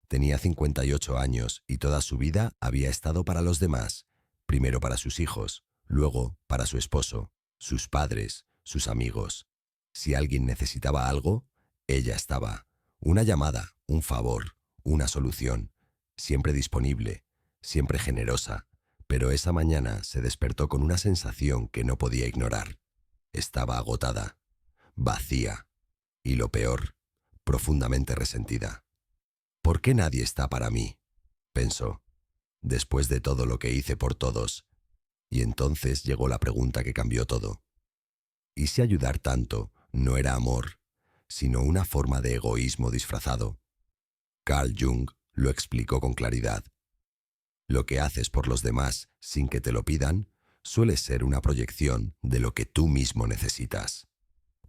Tenía 58 años y toda su vida había estado para los demás, primero para sus hijos, luego para su esposo, sus padres, sus amigos. Si alguien necesitaba algo, ella estaba. Una llamada, un favor, una solución, siempre disponible, siempre generosa. Pero esa mañana se despertó con una sensación que no podía ignorar. Estaba agotada, vacía y, lo peor, profundamente resentida. ¿Por qué nadie está para mí?, pensó, después de todo lo que hice por todos. Y entonces llegó la pregunta que cambió todo. ¿Y si ayudar tanto no era amor, sino una forma de egoísmo disfrazado? Carl Jung lo explicó con claridad. Lo que haces por los demás sin que te lo pidan suele ser una proyección de lo que tú mismo necesitas.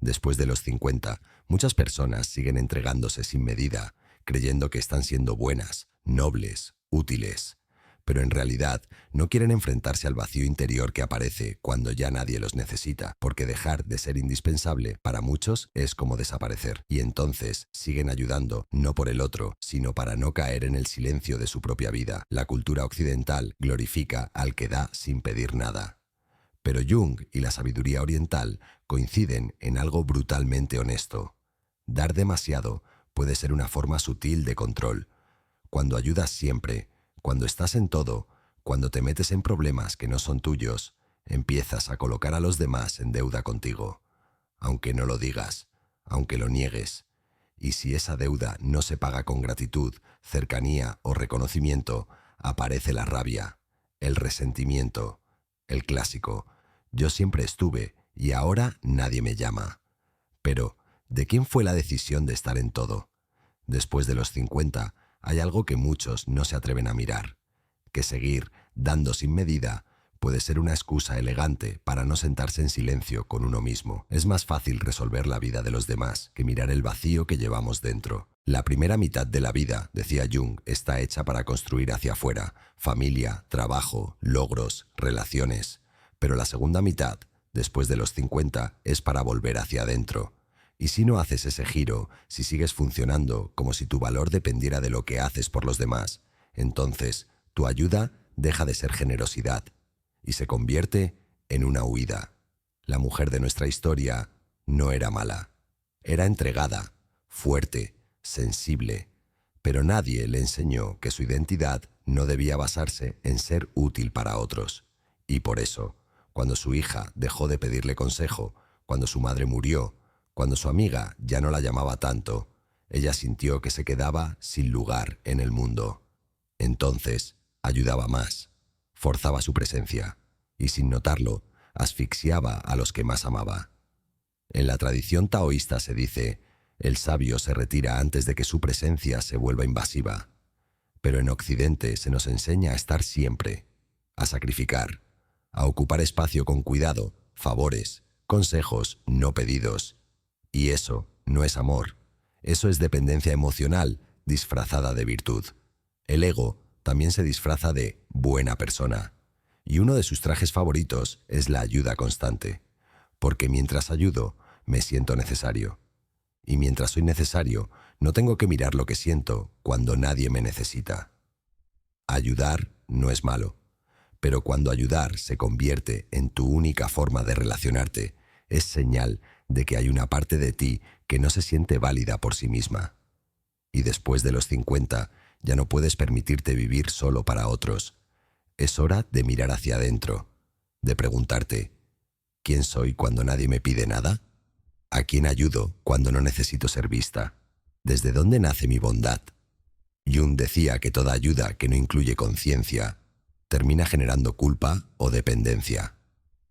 Después de los 50, muchas personas siguen entregándose sin medida, creyendo que están siendo buenas, nobles, útiles. Pero en realidad no quieren enfrentarse al vacío interior que aparece cuando ya nadie los necesita, porque dejar de ser indispensable para muchos es como desaparecer. Y entonces siguen ayudando, no por el otro, sino para no caer en el silencio de su propia vida. La cultura occidental glorifica al que da sin pedir nada. Pero Jung y la sabiduría oriental coinciden en algo brutalmente honesto. Dar demasiado puede ser una forma sutil de control. Cuando ayudas siempre, cuando estás en todo, cuando te metes en problemas que no son tuyos, empiezas a colocar a los demás en deuda contigo. Aunque no lo digas, aunque lo niegues. Y si esa deuda no se paga con gratitud, cercanía o reconocimiento, aparece la rabia, el resentimiento, el clásico: yo siempre estuve y ahora nadie me llama. Pero, ¿de quién fue la decisión de estar en todo? Después de los 50, hay algo que muchos no se atreven a mirar, que seguir dando sin medida puede ser una excusa elegante para no sentarse en silencio con uno mismo. Es más fácil resolver la vida de los demás que mirar el vacío que llevamos dentro. La primera mitad de la vida, decía Jung, está hecha para construir hacia afuera: familia, trabajo, logros, relaciones. Pero la segunda mitad, después de los 50, es para volver hacia adentro. Y si no haces ese giro, si sigues funcionando como si tu valor dependiera de lo que haces por los demás, entonces tu ayuda deja de ser generosidad y se convierte en una huida. La mujer de nuestra historia no era mala. Era entregada, fuerte, sensible, pero nadie le enseñó que su identidad no debía basarse en ser útil para otros. Y por eso, cuando su hija dejó de pedirle consejo, cuando su madre murió, cuando su amiga ya no la llamaba tanto, ella sintió que se quedaba sin lugar en el mundo. Entonces, ayudaba más, forzaba su presencia y, sin notarlo, asfixiaba a los que más amaba. En la tradición taoísta se dice: el sabio se retira antes de que su presencia se vuelva invasiva. Pero en Occidente se nos enseña a estar siempre, a sacrificar, a ocupar espacio con cuidado, favores, consejos no pedidos. Y eso no es amor, eso es dependencia emocional disfrazada de virtud. El ego también se disfraza de buena persona, y uno de sus trajes favoritos es la ayuda constante, porque mientras ayudo me siento necesario, y mientras soy necesario no tengo que mirar lo que siento cuando nadie me necesita. Ayudar no es malo, pero cuando ayudar se convierte en tu única forma de relacionarte, es señal de que hay una parte de ti que no se siente válida por sí misma. Y después de los 50, ya no puedes permitirte vivir solo para otros. Es hora de mirar hacia adentro, de preguntarte: ¿quién soy cuando nadie me pide nada? ¿A quién ayudo cuando no necesito ser vista? ¿Desde dónde nace mi bondad? Jung decía que toda ayuda que no incluye conciencia termina generando culpa o dependencia.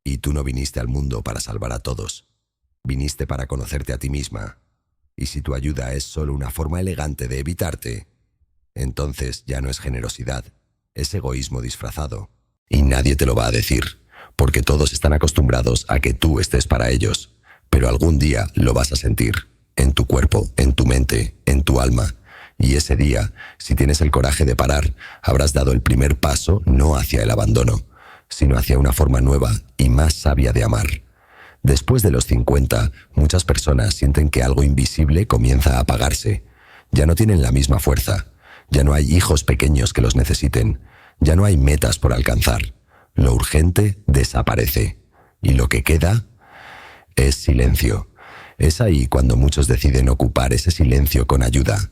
Y tú no viniste al mundo para salvar a todos. Viniste para conocerte a ti misma. Y si tu ayuda es solo una forma elegante de evitarte, entonces ya no es generosidad, es egoísmo disfrazado. Y nadie te lo va a decir, porque todos están acostumbrados a que tú estés para ellos. Pero algún día lo vas a sentir, en tu cuerpo, en tu mente, en tu alma. Y ese día, si tienes el coraje de parar, habrás dado el primer paso no hacia el abandono, sino hacia una forma nueva y más sabia de amar. Después de los 50, muchas personas sienten que algo invisible comienza a apagarse. Ya no tienen la misma fuerza, Ya no hay hijos pequeños que los necesiten. Ya no hay metas por alcanzar. Lo urgente desaparece. Y lo que queda es silencio. Es ahí cuando muchos deciden ocupar ese silencio con ayuda.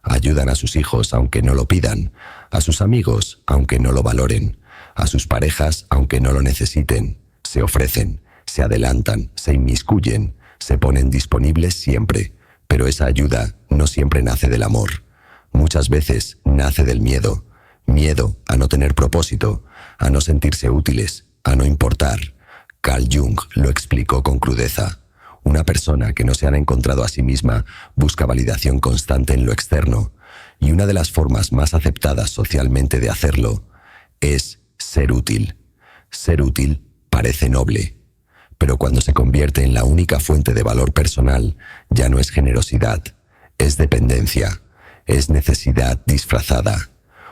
Ayudan a sus hijos aunque no lo pidan, a sus amigos aunque no lo valoren, a sus parejas aunque no lo necesiten. Se ofrecen, se adelantan, se inmiscuyen, se ponen disponibles siempre. Pero esa ayuda no siempre nace del amor. Muchas veces nace del miedo. Miedo a no tener propósito, a no sentirse útiles, a no importar. Carl Jung lo explicó con crudeza. Una persona que no se ha encontrado a sí misma busca validación constante en lo externo, y una de las formas más aceptadas socialmente de hacerlo es ser útil. Ser útil parece noble, pero cuando se convierte en la única fuente de valor personal, ya no es generosidad, es dependencia, es necesidad disfrazada.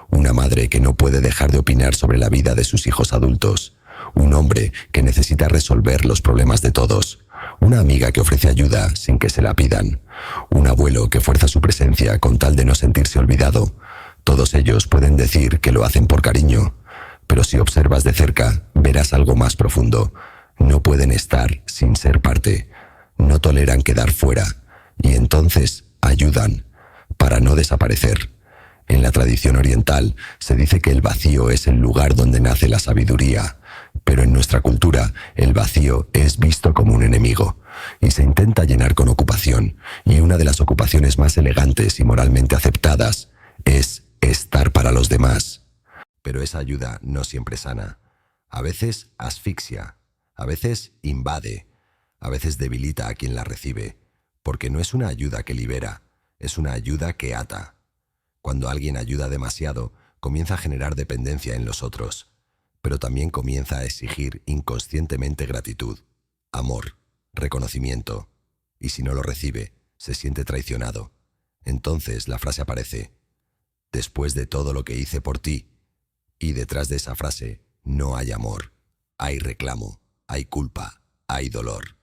Una madre que no puede dejar de opinar sobre la vida de sus hijos adultos. Un hombre que necesita resolver los problemas de todos. Una amiga que ofrece ayuda sin que se la pidan. Un abuelo que fuerza su presencia con tal de no sentirse olvidado. Todos ellos pueden decir que lo hacen por cariño, pero si observas de cerca, verás algo más profundo. No pueden estar sin ser parte. No toleran quedar fuera, y entonces ayudan para no desaparecer. En la tradición oriental se dice que el vacío es el lugar donde nace la sabiduría, pero en nuestra cultura el vacío es visto como un enemigo y se intenta llenar con ocupación, y una de las ocupaciones más elegantes y moralmente aceptadas es estar para los demás. Pero esa ayuda no siempre sana. A veces asfixia, a veces invade, a veces debilita a quien la recibe, porque no es una ayuda que libera, es una ayuda que ata. Cuando alguien ayuda demasiado, comienza a generar dependencia en los otros, pero también comienza a exigir inconscientemente gratitud, amor, reconocimiento, y si no lo recibe, se siente traicionado. Entonces la frase aparece: después de todo lo que hice por ti, y detrás de esa frase no hay amor, hay reclamo, hay culpa, hay dolor.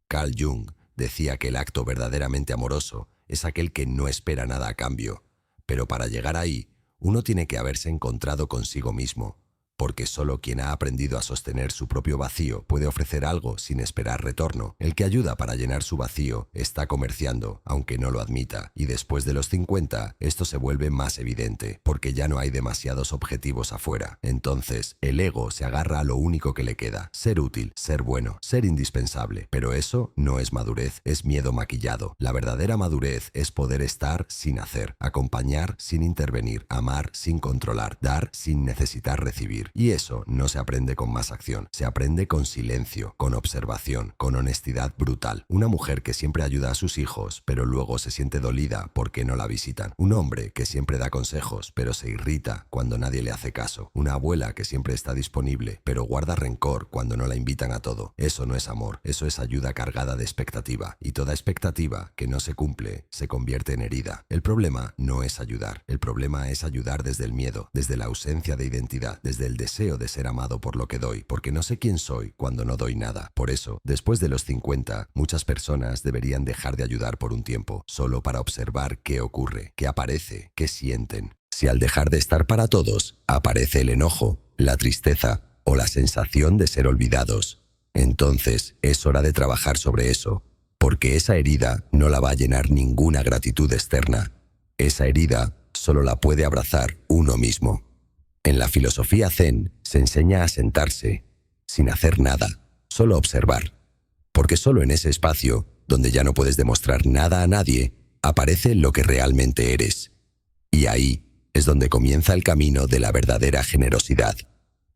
Carl Jung decía que el acto verdaderamente amoroso es aquel que no espera nada a cambio, pero para llegar ahí, uno tiene que haberse encontrado consigo mismo, porque solo quien ha aprendido a sostener su propio vacío puede ofrecer algo sin esperar retorno. El que ayuda para llenar su vacío está comerciando, aunque no lo admita, y después de los 50 esto se vuelve más evidente, porque ya no hay demasiados objetivos afuera. Entonces, el ego se agarra a lo único que le queda: ser útil, ser bueno, ser indispensable. Pero eso no es madurez, es miedo maquillado. La verdadera madurez es poder estar sin hacer, acompañar sin intervenir, amar sin controlar, dar sin necesitar recibir. Y eso no se aprende con más acción, se aprende con silencio, con observación, con honestidad brutal. Una mujer que siempre ayuda a sus hijos, pero luego se siente dolida porque no la visitan. Un hombre que siempre da consejos, pero se irrita cuando nadie le hace caso. Una abuela que siempre está disponible, pero guarda rencor cuando no la invitan a todo. Eso no es amor, eso es ayuda cargada de expectativa. Y toda expectativa que no se cumple se convierte en herida. El problema no es ayudar, el problema es ayudar desde el miedo, desde la ausencia de identidad, desde el deseo de ser amado por lo que doy, porque no sé quién soy cuando no doy nada. Por eso, después de los 50, muchas personas deberían dejar de ayudar por un tiempo, solo para observar qué ocurre, qué aparece, qué sienten. Si al dejar de estar para todos, aparece el enojo, la tristeza o la sensación de ser olvidados, entonces es hora de trabajar sobre eso, porque esa herida no la va a llenar ninguna gratitud externa. Esa herida solo la puede abrazar uno mismo. En la filosofía Zen se enseña a sentarse, sin hacer nada, solo observar. Porque solo en ese espacio, donde ya no puedes demostrar nada a nadie, aparece lo que realmente eres. Y ahí es donde comienza el camino de la verdadera generosidad.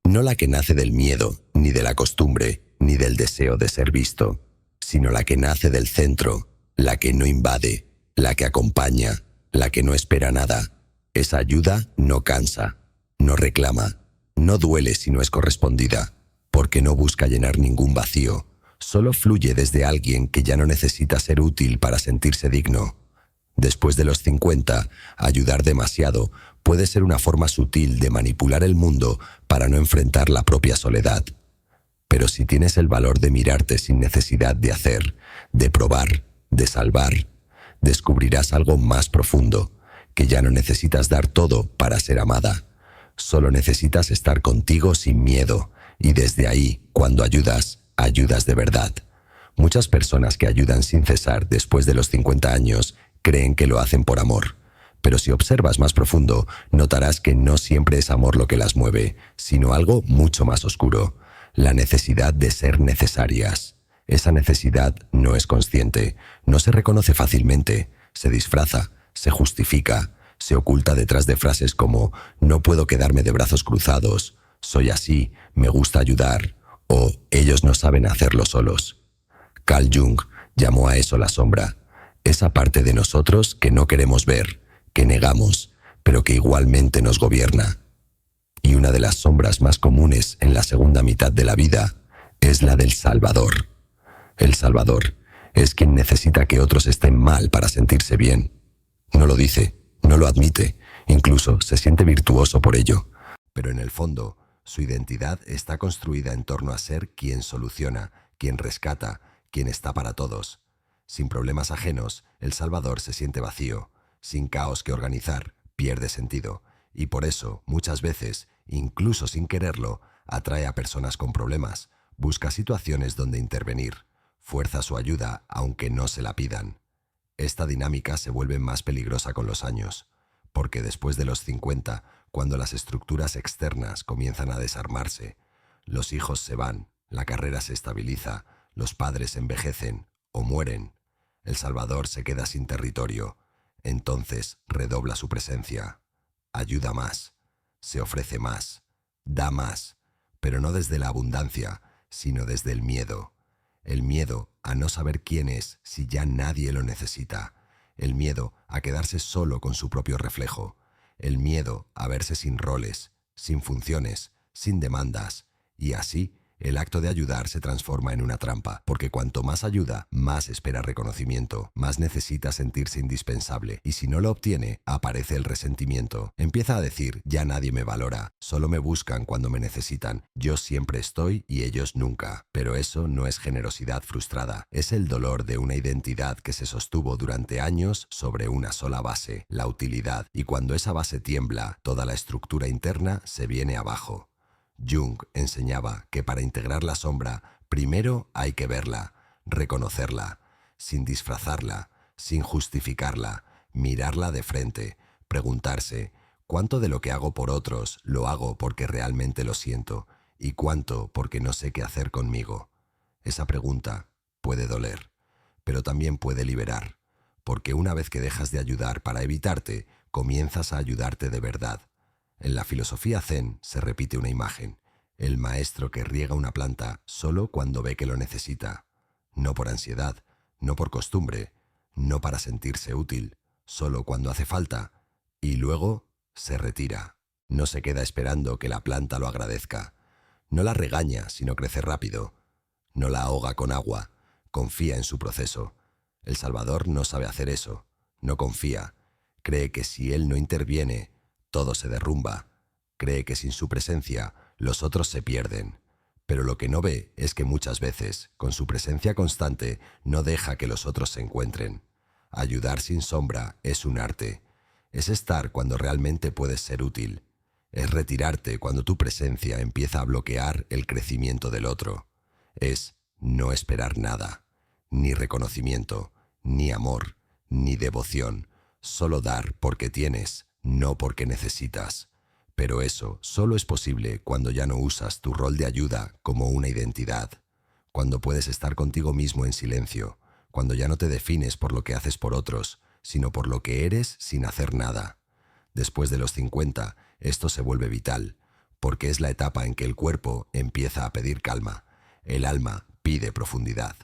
No la que nace del miedo, ni de la costumbre, ni del deseo de ser visto, sino la que nace del centro, la que no invade, la que acompaña, la que no espera nada. Esa ayuda no cansa, no reclama, no duele si no es correspondida, porque no busca llenar ningún vacío, solo fluye desde alguien que ya no necesita ser útil para sentirse digno. Después de los 50, ayudar demasiado puede ser una forma sutil de manipular el mundo para no enfrentar la propia soledad. Pero si tienes el valor de mirarte sin necesidad de hacer, de probar, de salvar, descubrirás algo más profundo, que ya no necesitas dar todo para ser amada. Solo necesitas estar contigo sin miedo, y desde ahí, cuando ayudas, ayudas de verdad. Muchas personas que ayudan sin cesar después de los 50 años creen que lo hacen por amor. Pero si observas más profundo, notarás que no siempre es amor lo que las mueve, sino algo mucho más oscuro: la necesidad de ser necesarias. Esa necesidad no es consciente, no se reconoce fácilmente, se disfraza, se justifica, se oculta detrás de frases como «no puedo quedarme de brazos cruzados», «soy así, me gusta ayudar» o «ellos no saben hacerlo solos». Carl Jung llamó a eso la sombra, esa parte de nosotros que no queremos ver, que negamos, pero que igualmente nos gobierna. Y una de las sombras más comunes en la segunda mitad de la vida es la del salvador. El salvador es quien necesita que otros estén mal para sentirse bien. No lo dice, no lo admite, incluso se siente virtuoso por ello. Pero en el fondo, su identidad está construida en torno a ser quien soluciona, quien rescata, quien está para todos. Sin problemas ajenos, el salvador se siente vacío. Sin caos que organizar, pierde sentido. Y por eso, muchas veces, incluso sin quererlo, atrae a personas con problemas, busca situaciones donde intervenir, fuerza su ayuda aunque no se la pidan. Esta dinámica se vuelve más peligrosa con los años, porque después de los 50, cuando las estructuras externas comienzan a desarmarse, los hijos se van, la carrera se estabiliza, los padres envejecen o mueren, el salvador se queda sin territorio. Entonces redobla su presencia, ayuda más, se ofrece más, da más, pero no desde la abundancia, sino desde el miedo a no saber quién es si ya nadie lo necesita, el miedo a quedarse solo con su propio reflejo, el miedo a verse sin roles, sin funciones, sin demandas, y así el acto de ayudar se transforma en una trampa, porque cuanto más ayuda, más espera reconocimiento, más necesita sentirse indispensable, y si no lo obtiene, aparece el resentimiento. Empieza a decir, ya nadie me valora, solo me buscan cuando me necesitan, yo siempre estoy y ellos nunca. Pero eso no es generosidad frustrada, es el dolor de una identidad que se sostuvo durante años sobre una sola base, la utilidad, y cuando esa base tiembla, toda la estructura interna se viene abajo. Jung enseñaba que para integrar la sombra, primero hay que verla, reconocerla, sin disfrazarla, sin justificarla, mirarla de frente, preguntarse cuánto de lo que hago por otros lo hago porque realmente lo siento y cuánto porque no sé qué hacer conmigo. Esa pregunta puede doler, pero también puede liberar, porque una vez que dejas de ayudar para evitarte, comienzas a ayudarte de verdad. En la filosofía zen se repite una imagen: el maestro que riega una planta solo cuando ve que lo necesita, no por ansiedad, no por costumbre, no para sentirse útil, solo cuando hace falta, y luego se retira. No se queda esperando que la planta lo agradezca. No la regaña, sino crece rápido. No la ahoga con agua, confía en su proceso. El Salvador no sabe hacer eso, no confía. Cree que si él no interviene, todo se derrumba. Cree que sin su presencia, los otros se pierden. Pero lo que no ve es que muchas veces, con su presencia constante, no deja que los otros se encuentren. Ayudar sin sombra es un arte. Es estar cuando realmente puedes ser útil. Es retirarte cuando tu presencia empieza a bloquear el crecimiento del otro. Es no esperar nada, ni reconocimiento, ni amor, ni devoción. Solo dar porque tienes, no porque necesitas. Pero eso solo es posible cuando ya no usas tu rol de ayuda como una identidad, cuando puedes estar contigo mismo en silencio, cuando ya no te defines por lo que haces por otros, sino por lo que eres sin hacer nada. Después de los 50, esto se vuelve vital, porque es la etapa en que el cuerpo empieza a pedir calma, el alma pide profundidad,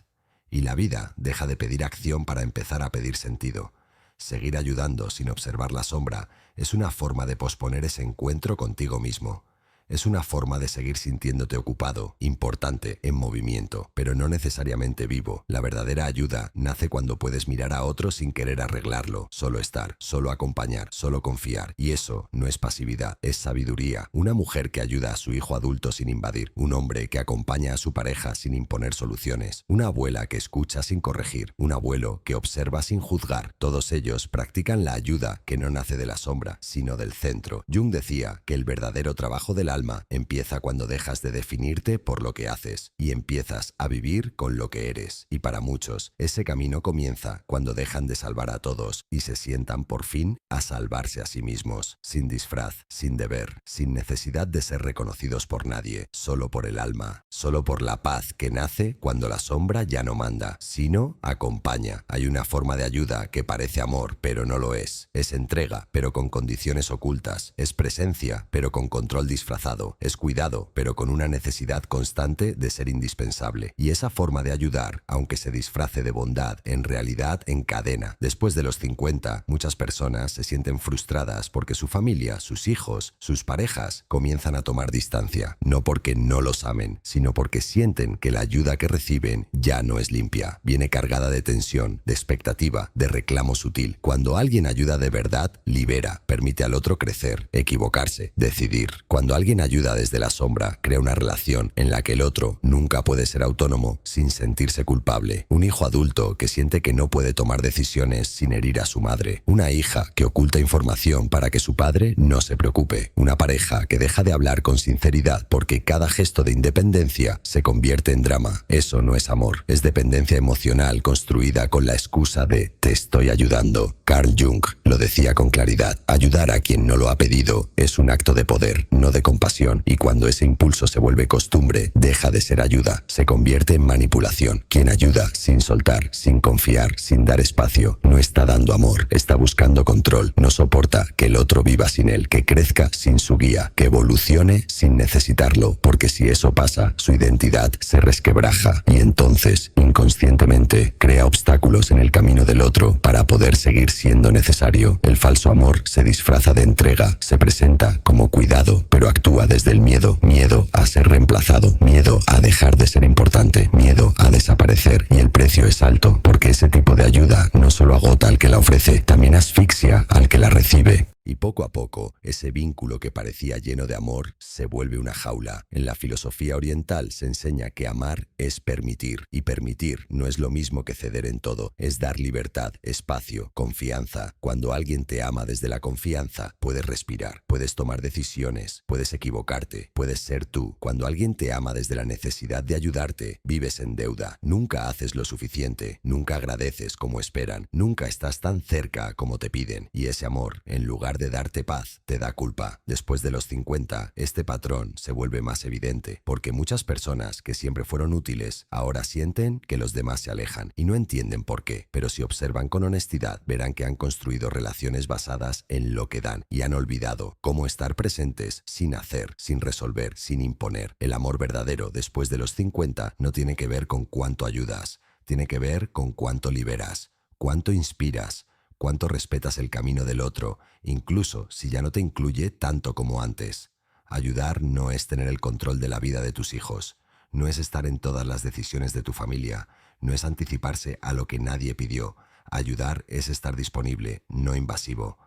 y la vida deja de pedir acción para empezar a pedir sentido. Seguir ayudando sin observar la sombra es una forma de posponer ese encuentro contigo mismo. Es una forma de seguir sintiéndote ocupado, importante, en movimiento, pero no necesariamente vivo. La verdadera ayuda nace cuando puedes mirar a otro sin querer arreglarlo, solo estar, solo acompañar, solo confiar. Y eso no es pasividad, es sabiduría. Una mujer que ayuda a su hijo adulto sin invadir, un hombre que acompaña a su pareja sin imponer soluciones, una abuela que escucha sin corregir, un abuelo que observa sin juzgar. Todos ellos practican la ayuda que no nace de la sombra, sino del centro. Jung decía que el verdadero trabajo del alma empieza cuando dejas de definirte por lo que haces y empiezas a vivir con lo que eres. Y para muchos, ese camino comienza cuando dejan de salvar a todos y se sientan por fin a salvarse a sí mismos, sin disfraz, sin deber, sin necesidad de ser reconocidos por nadie, solo por el alma, solo por la paz que nace cuando la sombra ya no manda, sino acompaña. Hay una forma de ayuda que parece amor, pero no lo es. Es entrega, pero con condiciones ocultas. Es presencia, pero con control disfrazado. Es cuidado, pero con una necesidad constante de ser indispensable. Y esa forma de ayudar, aunque se disfrace de bondad, en realidad encadena. Después de los 50, muchas personas se sienten frustradas porque su familia, sus hijos, sus parejas comienzan a tomar distancia. No porque no los amen, sino porque sienten que la ayuda que reciben ya no es limpia. Viene cargada de tensión, de expectativa, de reclamo sutil. Cuando alguien ayuda de verdad, libera, permite al otro crecer, equivocarse, decidir. Cuando alguien ayuda desde la sombra, crea una relación en la que el otro nunca puede ser autónomo sin sentirse culpable. Un hijo adulto que siente que no puede tomar decisiones sin herir a su madre. Una hija que oculta información para que su padre no se preocupe. Una pareja que deja de hablar con sinceridad porque cada gesto de independencia se convierte en drama. Eso no es amor, es dependencia emocional construida con la excusa de «te estoy ayudando». Carl Jung lo decía con claridad: ayudar a quien no lo ha pedido es un acto de poder, no de compasión, y cuando ese impulso se vuelve costumbre, deja de ser ayuda, se convierte en manipulación. Quien ayuda sin soltar, sin confiar, sin dar espacio, no está dando amor, está buscando control, no soporta que el otro viva sin él, que crezca sin su guía, que evolucione sin necesitarlo, porque si eso pasa, su identidad se resquebraja y entonces, inconscientemente, crea obstáculos en el camino del otro para poder seguir siendo necesario. El falso amor se disfraza de entrega, se presenta como cuidado, pero actúa desde el miedo. Miedo a ser reemplazado, miedo a dejar de ser importante, miedo a desaparecer. Y el precio es alto, porque ese tipo de ayuda no solo agota al que la ofrece, también asfixia al que la recibe. Y poco a poco, ese vínculo que parecía lleno de amor se vuelve una jaula. En la filosofía oriental se enseña que amar es permitir, y permitir no es lo mismo que ceder en todo, es dar libertad, espacio, confianza. Cuando alguien te ama desde la confianza, puedes respirar, puedes tomar decisiones, puedes equivocarte, puedes ser tú. Cuando alguien te ama desde la necesidad de ayudarte, vives en deuda, nunca haces lo suficiente, nunca agradeces como esperan, nunca estás tan cerca como te piden, y ese amor, en lugar de darte paz, te da culpa. Después de los 50, este patrón se vuelve más evidente, porque muchas personas que siempre fueron útiles ahora sienten que los demás se alejan y no entienden por qué, pero si observan con honestidad, verán que han construido relaciones basadas en lo que dan y han olvidado cómo estar presentes sin hacer, sin resolver, sin imponer. El amor verdadero después de los 50 no tiene que ver con cuánto ayudas, tiene que ver con cuánto liberas, cuánto inspiras, cuánto respetas el camino del otro, incluso si ya no te incluye tanto como antes. Ayudar no es tener el control de la vida de tus hijos, no es estar en todas las decisiones de tu familia, no es anticiparse a lo que nadie pidió. Ayudar es estar disponible, no invasivo.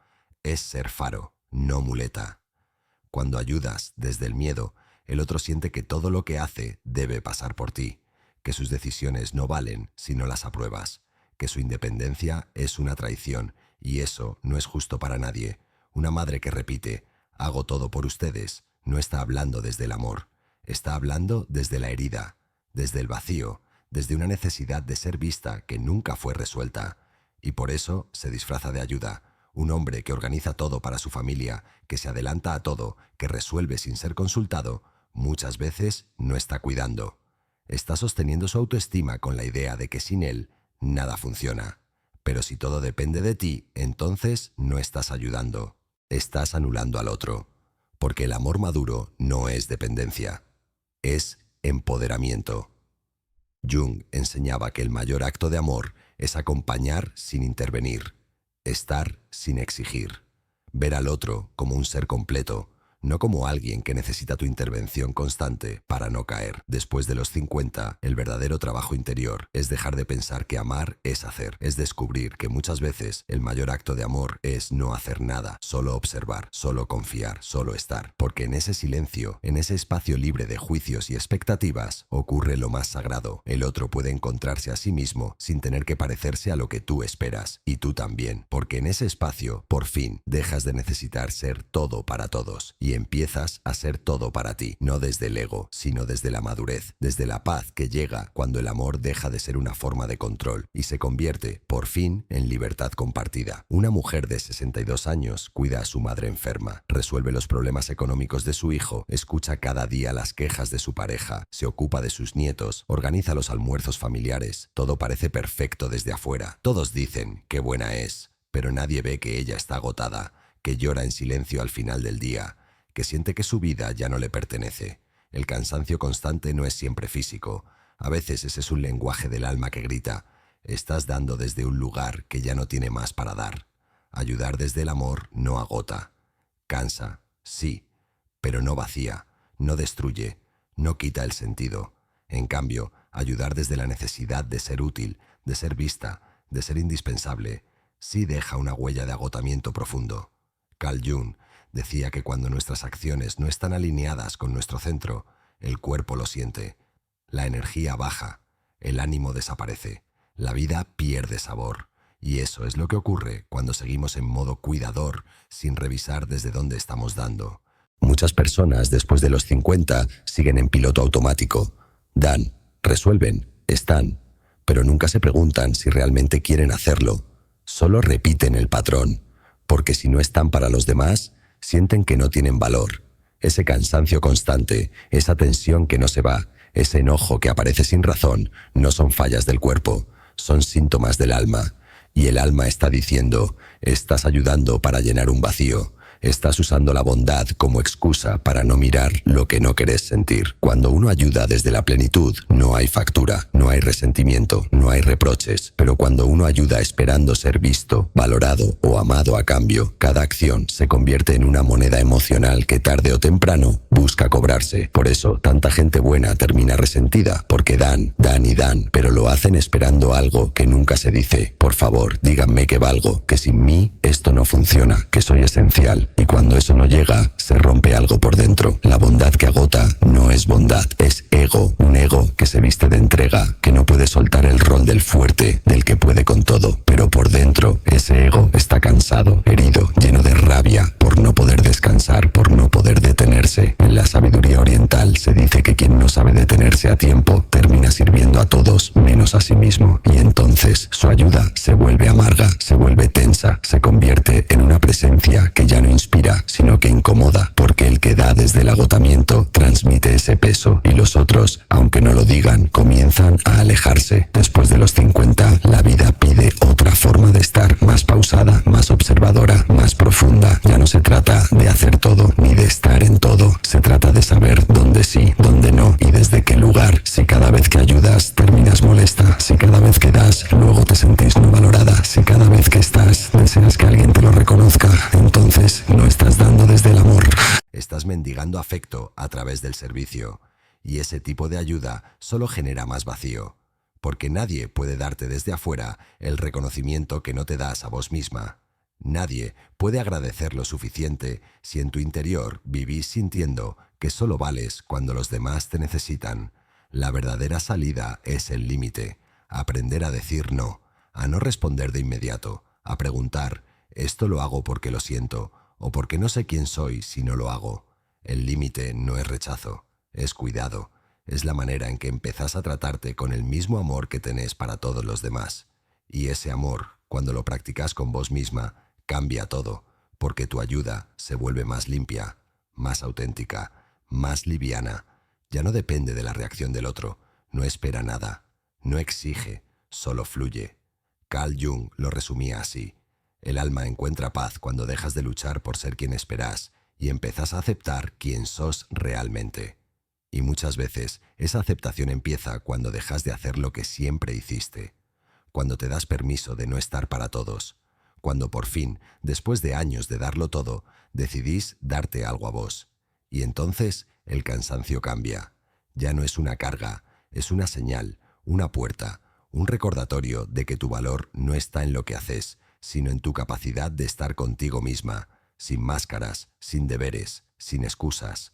Es ser faro, no muleta. Cuando ayudas desde el miedo, el otro siente que todo lo que hace debe pasar por ti, que sus decisiones no valen si no las apruebas, que su independencia es una traición, y eso no es justo para nadie. Una madre que repite «hago todo por ustedes» no está hablando desde el amor, está hablando desde la herida, desde el vacío, desde una necesidad de ser vista que nunca fue resuelta, y por eso se disfraza de ayuda. Un hombre que organiza todo para su familia, que se adelanta a todo, que resuelve sin ser consultado, muchas veces no está cuidando. Está sosteniendo su autoestima con la idea de que sin él nada funciona. Pero si todo depende de ti, entonces no estás ayudando. Estás anulando al otro. Porque el amor maduro no es dependencia. Es empoderamiento. Jung enseñaba que el mayor acto de amor es acompañar sin intervenir. Estar sin exigir. Ver al otro como un ser completo, no como alguien que necesita tu intervención constante para no caer. Después de los 50, el verdadero trabajo interior es dejar de pensar que amar es hacer, es descubrir que muchas veces el mayor acto de amor es no hacer nada, solo observar, solo confiar, solo estar, porque en ese silencio, en ese espacio libre de juicios y expectativas, ocurre lo más sagrado. El otro puede encontrarse a sí mismo sin tener que parecerse a lo que tú esperas, y tú también, porque en ese espacio, por fin, dejas de necesitar ser todo para todos y empiezas a ser todo para ti, no desde el ego, sino desde la madurez, desde la paz que llega cuando el amor deja de ser una forma de control y se convierte, por fin, en libertad compartida. Una mujer de 62 años cuida a su madre enferma, resuelve los problemas económicos de su hijo, escucha cada día las quejas de su pareja, se ocupa de sus nietos, organiza los almuerzos familiares. Todo parece perfecto desde afuera. Todos dicen qué buena es, pero nadie ve que ella está agotada, que llora en silencio al final del día, que siente que su vida ya no le pertenece. El cansancio constante no es siempre físico. A veces ese es un lenguaje del alma que grita: estás dando desde un lugar que ya no tiene más para dar. Ayudar desde el amor no agota. Cansa, sí, pero no vacía, no destruye, no quita el sentido. En cambio, ayudar desde la necesidad de ser útil, de ser vista, de ser indispensable, sí deja una huella de agotamiento profundo. Carl Jung decía que cuando nuestras acciones no están alineadas con nuestro centro, el cuerpo lo siente. La energía baja, el ánimo desaparece, la vida pierde sabor. Y eso es lo que ocurre cuando seguimos en modo cuidador, sin revisar desde dónde estamos dando. Muchas personas después de los 50 siguen en piloto automático. Dan, resuelven, están, pero nunca se preguntan si realmente quieren hacerlo. Solo repiten el patrón, porque si no están para los demás, sienten que no tienen valor. Ese cansancio constante, esa tensión que no se va, ese enojo que aparece sin razón, no son fallas del cuerpo, son síntomas del alma. Y el alma está diciendo: estás ayudando para llenar un vacío. Estás usando la bondad como excusa para no mirar lo que no querés sentir. Cuando uno ayuda desde la plenitud, no hay factura, no hay resentimiento, no hay reproches. Pero cuando uno ayuda esperando ser visto, valorado o amado a cambio, cada acción se convierte en una moneda emocional que tarde o temprano busca cobrarse. Por eso, tanta gente buena termina resentida, porque dan, dan y dan, pero lo hacen esperando algo que nunca se dice. Por favor, díganme que valgo, que sin mí esto no funciona, que soy esencial. Y cuando eso no llega, se rompe algo por dentro. La bondad que agota no es bondad, es ego. Un ego que se viste de entrega, que no puede soltar el rol del fuerte, del que puede con todo. Pero por dentro, ese ego está cansado, herido, lleno de rabia, por no poder descansar, por no poder detenerse. En la sabiduría oriental se dice que quien no sabe detenerse a tiempo, termina sirviendo a todos, menos a sí mismo. Y entonces su ayuda se vuelve amarga, se vuelve tensa, se convierte en una presencia que ya no inspira, sino que incomoda, porque el que da desde el agotamiento transmite ese peso y los otros, aunque no lo digan, comienzan a alejarse. Después de los 50, la vida pide otra forma de estar, más pausada, más observadora, más profunda. Ya no se trata de hacer todo, ni de estar en todo. Se trata de saber dónde sí, dónde no y desde qué lugar. Si cada vez que ayudas terminas molesta, si cada vez que das luego te sentís no valorada, si cada vez que estás deseas que alguien te lo reconozca, entonces no estás dando desde el amor. Estás mendigando afecto a través del servicio, y ese tipo de ayuda solo genera más vacío, porque nadie puede darte desde afuera el reconocimiento que no te das a vos misma. Nadie puede agradecer lo suficiente si en tu interior vivís sintiendo que solo vales cuando los demás te necesitan. La verdadera salida es el límite, aprender a decir no, a no responder de inmediato, a preguntar: ¿esto lo hago porque lo siento o porque no sé quién soy si no lo hago? El límite no es rechazo, es cuidado. Es la manera en que empezás a tratarte con el mismo amor que tenés para todos los demás. Y ese amor, cuando lo practicas con vos misma, cambia todo, porque tu ayuda se vuelve más limpia, más auténtica, más liviana. Ya no depende de la reacción del otro, no espera nada, no exige, solo fluye. Carl Jung lo resumía así: el alma encuentra paz cuando dejas de luchar por ser quien esperás y empezás a aceptar quién sos realmente. Y muchas veces esa aceptación empieza cuando dejas de hacer lo que siempre hiciste, cuando te das permiso de no estar para todos, cuando por fin, después de años de darlo todo, decidís darte algo a vos. Y entonces el cansancio cambia. Ya no es una carga, es una señal, una puerta, un recordatorio de que tu valor no está en lo que haces, sino en tu capacidad de estar contigo misma, sin máscaras, sin deberes, sin excusas.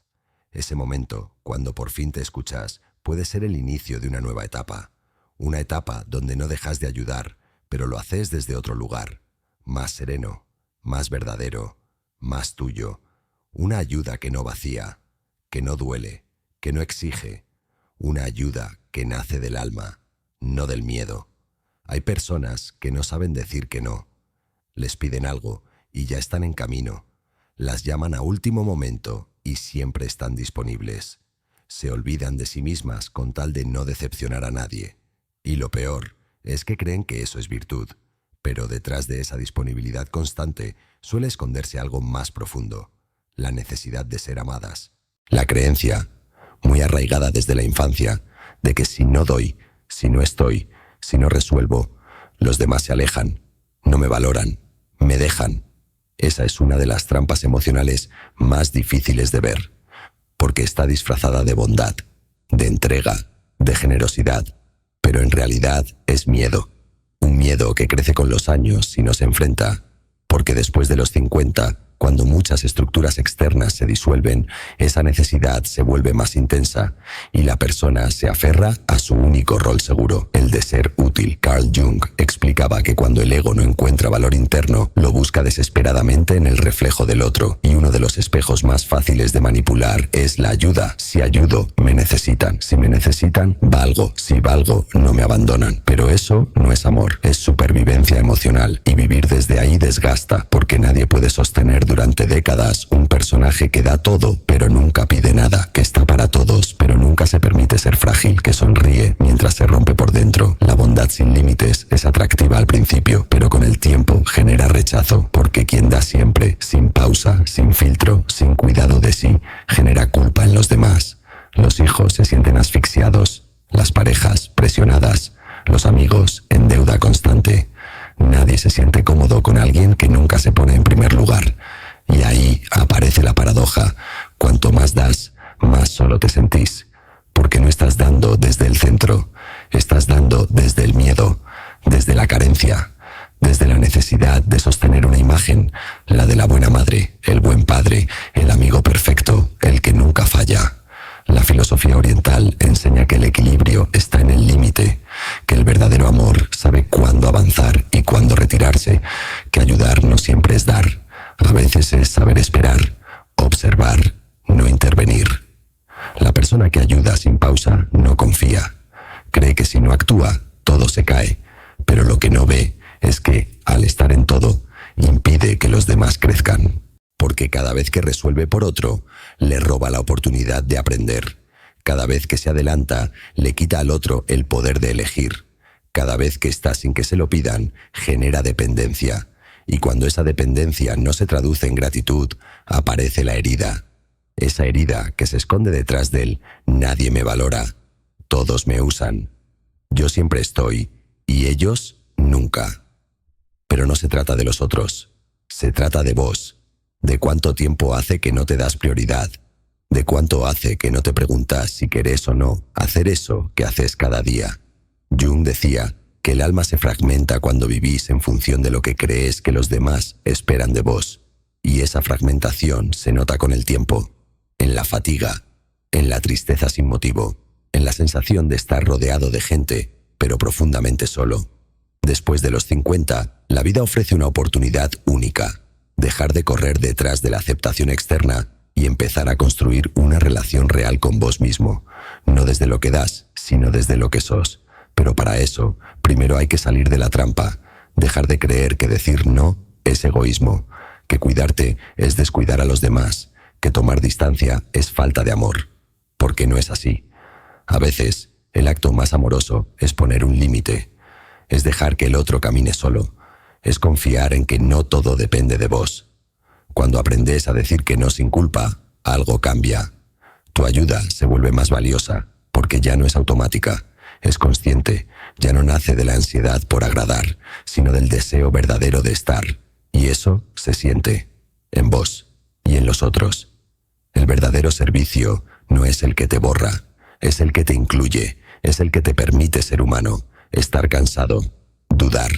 Ese momento, cuando por fin te escuchas, puede ser el inicio de una nueva etapa. Una etapa donde no dejas de ayudar, pero lo haces desde otro lugar, más sereno, más verdadero, más tuyo. Una ayuda que no vacía, que no duele, que no exige. Una ayuda que nace del alma, no del miedo. Hay personas que no saben decir que no. Les piden algo y ya están en camino. Las llaman a último momento y siempre están disponibles. Se olvidan de sí mismas con tal de no decepcionar a nadie. Y lo peor es que creen que eso es virtud, pero detrás de esa disponibilidad constante suele esconderse algo más profundo, la necesidad de ser amadas. La creencia, muy arraigada desde la infancia, de que si no doy, si no estoy, si no resuelvo, los demás se alejan, no me valoran, me dejan. Esa es una de las trampas emocionales más difíciles de ver, porque está disfrazada de bondad, de entrega, de generosidad, pero en realidad es miedo. Un miedo que crece con los años y no se enfrenta, porque después de los 50, cuando muchas estructuras externas se disuelven, esa necesidad se vuelve más intensa y la persona se aferra a su único rol seguro, el de ser útil. Carl Jung explicaba que cuando el ego no encuentra valor interno, lo busca desesperadamente en el reflejo del otro, y uno de los espejos más fáciles de manipular es la ayuda. Si ayudo, me necesitan. Si me necesitan, valgo. Si valgo, no me abandonan. Pero eso no es amor, es supervivencia emocional, y vivir desde ahí desgasta, porque nadie puede sostener durante décadas un personaje que da todo, pero nunca pide nada, que está para todos, pero nunca se permite ser frágil, que sonríe mientras se rompe por dentro. La bondad sin límites es atractiva al principio, pero con el tiempo genera rechazo, porque quien da siempre, sin pausa, sin filtro, sin cuidado de sí, genera culpa en los demás. Los hijos se sienten asfixiados, las parejas presionadas, los amigos en deuda constante. Nadie se siente cómodo con alguien que nunca se pone en primer lugar. Y ahí aparece la paradoja. Cuanto más das, más solo te sentís. Porque no estás dando desde el centro, estás dando desde el miedo, desde la carencia, desde la necesidad de sostener una imagen, la de la buena madre, el buen padre, el amigo perfecto, el que nunca falla. La filosofía oriental enseña que el equilibrio está en el límite, que el verdadero amor sabe cuándo avanzar y cuándo retirarse, que ayudar no siempre es dar, a veces es saber esperar, observar, no intervenir. La persona que ayuda sin pausa no confía, cree que si no actúa, todo se cae, pero lo que no ve es que, al estar en todo, impide que los demás crezcan. Porque cada vez que resuelve por otro, le roba la oportunidad de aprender. Cada vez que se adelanta, le quita al otro el poder de elegir. Cada vez que está sin que se lo pidan, genera dependencia. Y cuando esa dependencia no se traduce en gratitud, aparece la herida. Esa herida que se esconde detrás del nadie me valora, todos me usan, yo siempre estoy y ellos nunca. Pero no se trata de los otros, se trata de vos. ¿De cuánto tiempo hace que no te das prioridad? ¿De cuánto hace que no te preguntas si querés o no hacer eso que haces cada día? Jung decía que el alma se fragmenta cuando vivís en función de lo que crees que los demás esperan de vos. Y esa fragmentación se nota con el tiempo, en la fatiga, en la tristeza sin motivo, en la sensación de estar rodeado de gente, pero profundamente solo. Después de los 50, la vida ofrece una oportunidad única. Dejar de correr detrás de la aceptación externa y empezar a construir una relación real con vos mismo, no desde lo que das, sino desde lo que sos. Pero para eso, primero hay que salir de la trampa, dejar de creer que decir no es egoísmo, que cuidarte es descuidar a los demás, que tomar distancia es falta de amor, porque no es así. A veces, el acto más amoroso es poner un límite, es dejar que el otro camine solo, es confiar en que no todo depende de vos. Cuando aprendes a decir que no sin culpa, algo cambia. Tu ayuda se vuelve más valiosa, porque ya no es automática, es consciente, ya no nace de la ansiedad por agradar, sino del deseo verdadero de estar. Y eso se siente, en vos y en los otros. El verdadero servicio no es el que te borra, es el que te incluye, es el que te permite ser humano, estar cansado, dudar,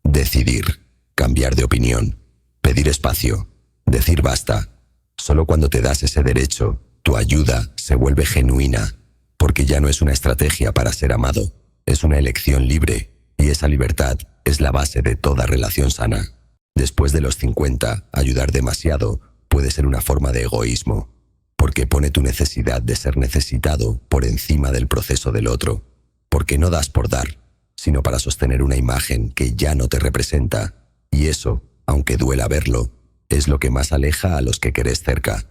decidir, cambiar de opinión, pedir espacio, decir basta. Solo cuando te das ese derecho, tu ayuda se vuelve genuina, porque ya no es una estrategia para ser amado, es una elección libre, y esa libertad es la base de toda relación sana. Después de los 50, ayudar demasiado puede ser una forma de egoísmo, porque pone tu necesidad de ser necesitado por encima del proceso del otro, porque no das por dar, sino para sostener una imagen que ya no te representa, y eso, aunque duela verlo, es lo que más aleja a los que querés cerca.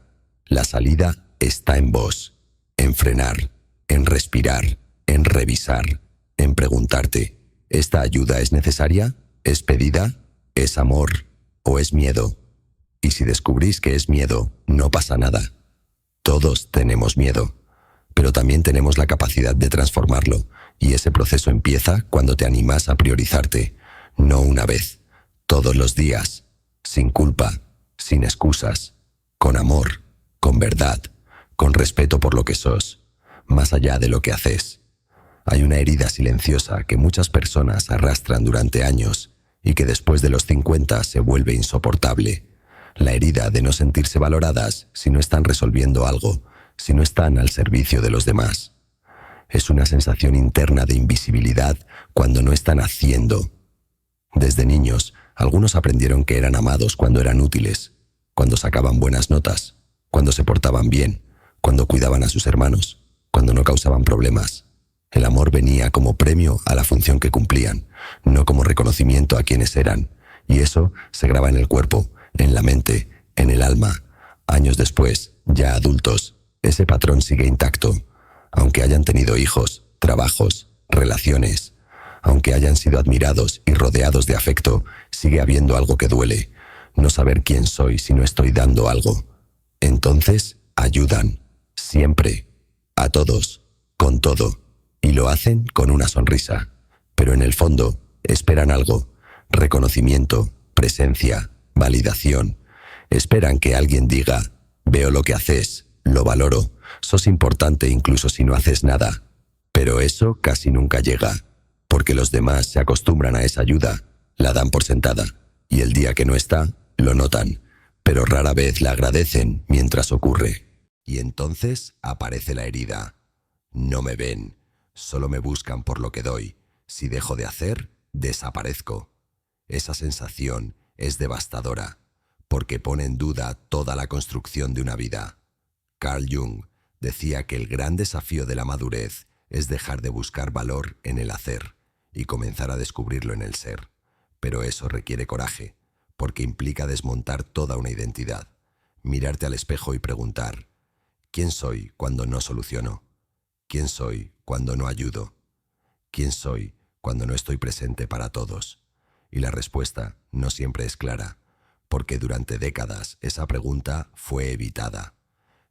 La salida está en vos, en frenar, en respirar, en revisar, en preguntarte, ¿esta ayuda es necesaria? ¿Es pedida? ¿Es amor? ¿O es miedo? Y si descubrís que es miedo, no pasa nada. Todos tenemos miedo, pero también tenemos la capacidad de transformarlo, y ese proceso empieza cuando te animas a priorizarte, no una vez, todos los días, sin culpa, sin excusas, con amor, con verdad, con respeto por lo que sos, más allá de lo que haces. Hay una herida silenciosa que muchas personas arrastran durante años y que después de los 50 se vuelve insoportable. La herida de no sentirse valoradas si no están resolviendo algo, si no están al servicio de los demás. Es una sensación interna de invisibilidad cuando no están haciendo. Desde niños, algunos aprendieron que eran amados cuando eran útiles, cuando sacaban buenas notas, cuando se portaban bien, cuando cuidaban a sus hermanos, cuando no causaban problemas. El amor venía como premio a la función que cumplían, no como reconocimiento a quienes eran, y eso se graba en el cuerpo, en la mente, en el alma. Años después, ya adultos, ese patrón sigue intacto, aunque hayan tenido hijos, trabajos, relaciones, aunque hayan sido admirados y rodeados de afecto, sigue habiendo algo que duele, no saber quién soy si no estoy dando algo. Entonces, ayudan, siempre, a todos, con todo, y lo hacen con una sonrisa, pero en el fondo esperan algo, reconocimiento, presencia, validación. Esperan que alguien diga, veo lo que haces, lo valoro, sos importante incluso si no haces nada. Pero eso casi nunca llega, porque los demás se acostumbran a esa ayuda, la dan por sentada, y el día que no está, lo notan, pero rara vez la agradecen mientras ocurre. Y entonces aparece la herida. No me ven, solo me buscan por lo que doy. Si dejo de hacer, desaparezco. Esa sensación es devastadora, porque pone en duda toda la construcción de una vida. Carl Jung decía que el gran desafío de la madurez es dejar de buscar valor en el hacer y comenzar a descubrirlo en el ser. Pero eso requiere coraje, porque implica desmontar toda una identidad, mirarte al espejo y preguntar, ¿quién soy cuando no soluciono? ¿Quién soy cuando no ayudo? ¿Quién soy cuando no estoy presente para todos? Y la respuesta no siempre es clara, porque durante décadas esa pregunta fue evitada.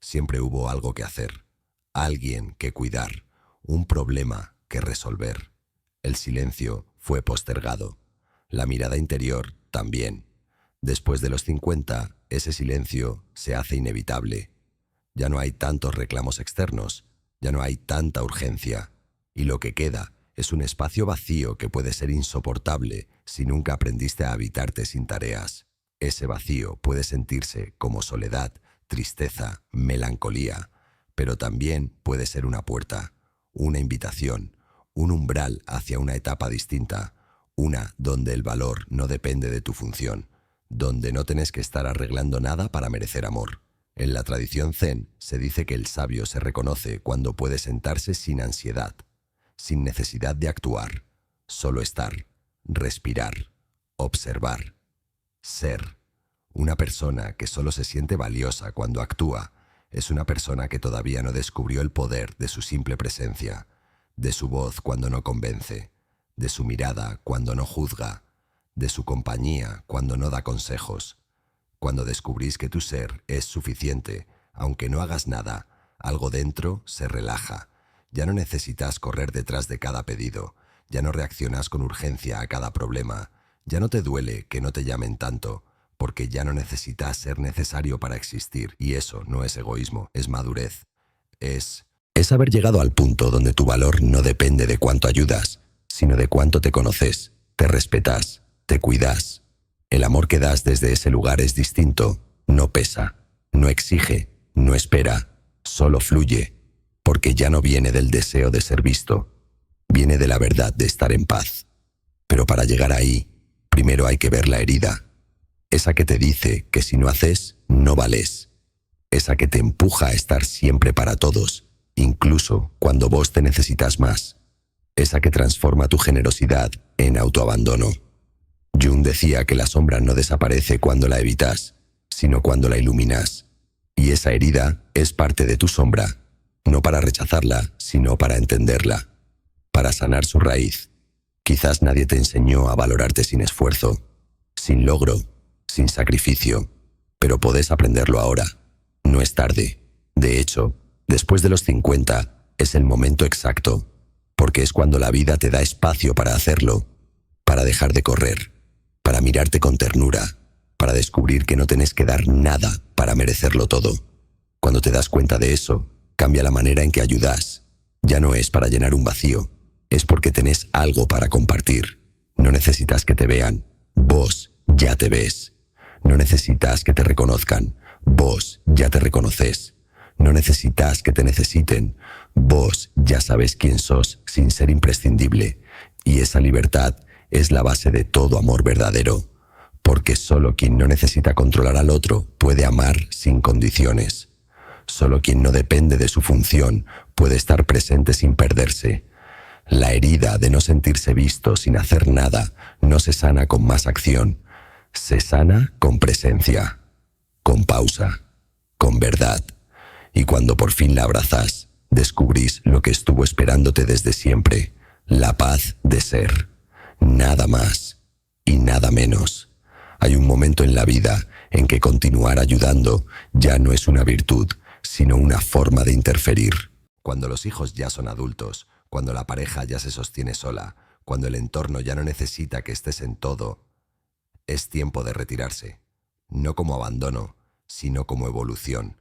Siempre hubo algo que hacer, alguien que cuidar, un problema que resolver. El silencio fue postergado, la mirada interior también. Después de los 50, ese silencio se hace inevitable. Ya no hay tantos reclamos externos, ya no hay tanta urgencia, y lo que queda es un espacio vacío que puede ser insoportable si nunca aprendiste a habitarte sin tareas. Ese vacío puede sentirse como soledad, tristeza, melancolía, pero también puede ser una puerta, una invitación, un umbral hacia una etapa distinta, una donde el valor no depende de tu función, donde no tenés que estar arreglando nada para merecer amor. En la tradición zen se dice que el sabio se reconoce cuando puede sentarse sin ansiedad, sin necesidad de actuar, solo estar, respirar, observar, ser. Una persona que solo se siente valiosa cuando actúa es una persona que todavía no descubrió el poder de su simple presencia, de su voz cuando no convence, de su mirada cuando no juzga, de su compañía cuando no da consejos. Cuando descubrís que tu ser es suficiente, aunque no hagas nada, algo dentro se relaja. Ya no necesitas correr detrás de cada pedido, ya no reaccionas con urgencia a cada problema, ya no te duele que no te llamen tanto, porque ya no necesitas ser necesario para existir. Y eso no es egoísmo, es madurez. Es haber llegado al punto donde tu valor no depende de cuánto ayudas, sino de cuánto te conoces, te respetas, te cuidas. El amor que das desde ese lugar es distinto, no pesa, no exige, no espera, solo fluye, porque ya no viene del deseo de ser visto, viene de la verdad de estar en paz. Pero para llegar ahí, primero hay que ver la herida, esa que te dice que si no haces, no vales, esa que te empuja a estar siempre para todos, incluso cuando vos te necesitas más, esa que transforma tu generosidad en autoabandono. Jung decía que la sombra no desaparece cuando la evitas, sino cuando la iluminas, y esa herida es parte de tu sombra, no para rechazarla, sino para entenderla, para sanar su raíz. Quizás nadie te enseñó a valorarte sin esfuerzo, sin logro, sin sacrificio, pero podés aprenderlo ahora. No es tarde. De hecho, después de los 50 es el momento exacto, porque es cuando la vida te da espacio para hacerlo, para dejar de correr, para mirarte con ternura, para descubrir que no tenés que dar nada para merecerlo todo. Cuando te das cuenta de eso, cambia la manera en que ayudas. Ya no es para llenar un vacío, es porque tenés algo para compartir. No necesitas que te vean, vos ya te ves. No necesitas que te reconozcan, vos ya te reconoces. No necesitas que te necesiten, vos ya sabes quién sos sin ser imprescindible. Y esa libertad es la base de todo amor verdadero, porque solo quien no necesita controlar al otro puede amar sin condiciones. Solo quien no depende de su función puede estar presente sin perderse. La herida de no sentirse visto sin hacer nada no se sana con más acción, se sana con presencia, con pausa, con verdad. Y cuando por fin la abrazas, descubrís lo que estuvo esperándote desde siempre, la paz de ser. Nada más y nada menos. Hay un momento en la vida en que continuar ayudando ya no es una virtud, sino una forma de interferir. Cuando los hijos ya son adultos, cuando la pareja ya se sostiene sola, cuando el entorno ya no necesita que estés en todo, es tiempo de retirarse. No como abandono, sino como evolución.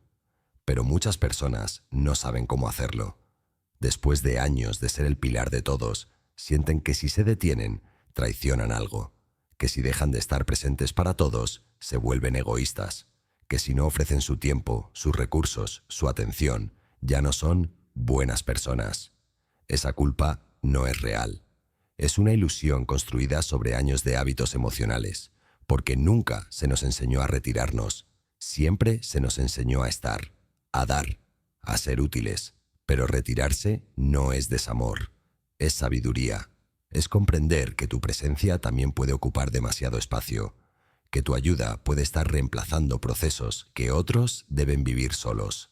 Pero muchas personas no saben cómo hacerlo. Después de años de ser el pilar de todos, sienten que si se detienen, traicionan algo, que si dejan de estar presentes para todos, se vuelven egoístas, que si no ofrecen su tiempo, sus recursos, su atención, ya no son buenas personas. Esa culpa no es real. Es una ilusión construida sobre años de hábitos emocionales, porque nunca se nos enseñó a retirarnos, siempre se nos enseñó a estar, a dar, a ser útiles. Pero retirarse no es desamor, es sabiduría. Es comprender que tu presencia también puede ocupar demasiado espacio, que tu ayuda puede estar reemplazando procesos que otros deben vivir solos,